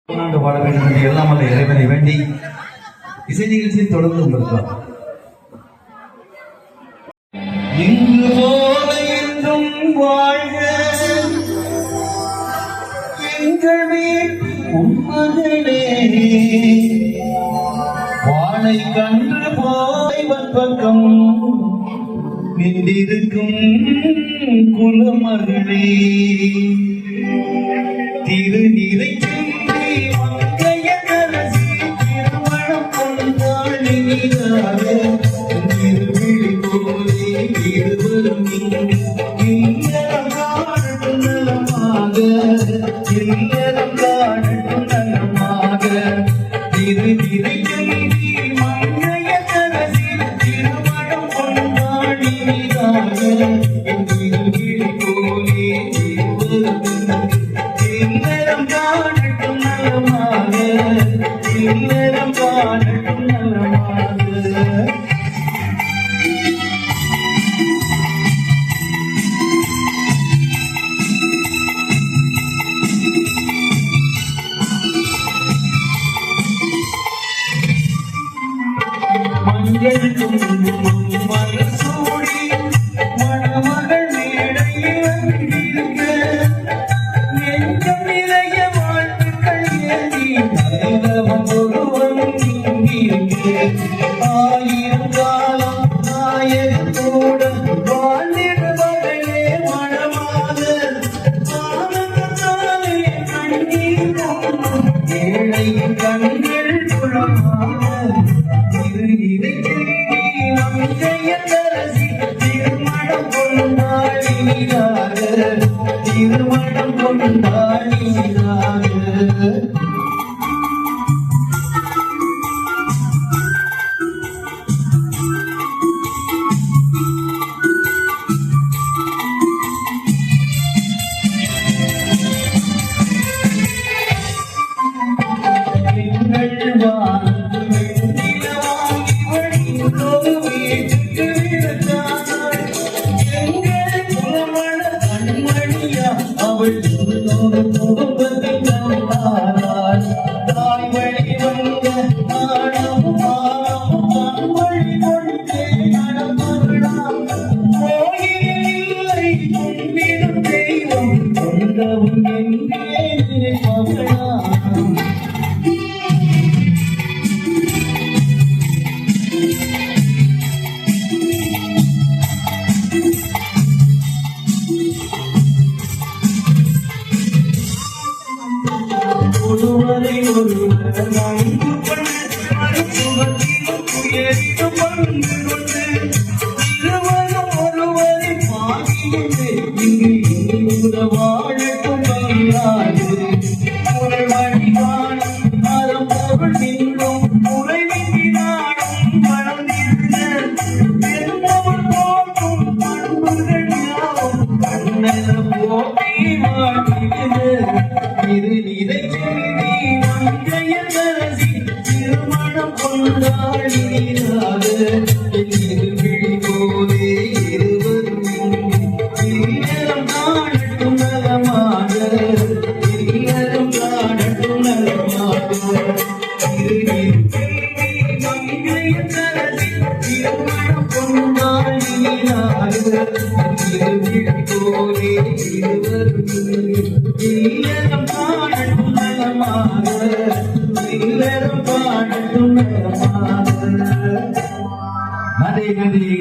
வாழ வேண்டும் என்று எல்லாம் அல்ல இறைவனை வேண்டி இசை நிகழ்ச்சியை தொடர்ந்து உங்களுக்கு இங்கு போல என்றும் வாழ்க எங்களே உம்மகளே வாழை கன்று போய்வன் பக்கம் நின்றிருக்கும் குலமகளே திருநீரை மனசூடி மணமகள் மேடையில் எங்கும் நிறைய வாழ்த்துக்கள் ஏறி ஒருவன் இங்கிருக்கு ஆயிரம் காலம் நாயகத்தோடு வாழ்ந்திடுவர்களே மனமாக ஆனந்தாலே கண்ணீர் ஏழையின் கண்கள் புறமாக திருமணம் கொண்டாடினாக ஒருவரை ஒருவர் நன்கு பங்கு கொண்டு இருவரும் ஒருவரை பாடியது இங்கு வாழட்டும் குரல் வழிகான மரம் பொருள் நின்றும் உறைவினாலும் வளர்ந்திருந்த என்னவள் போற்றும் பண்புகள் யாவும் கண்ணன போட்டி வாழ்கிறது இதை திருமணம் கொண்டாடினாக போதே இருவரும் இல்லறம் காணட்டும் நலமாக இல்லறம் காணட்டும் நலமாக திருமணம் கொண்டாடினாக போதே இருவரும் இல்லறம் காணட்டும் நலமாக இல்லறம் காணட்டும் நலமாக. நன்றி நன்றி.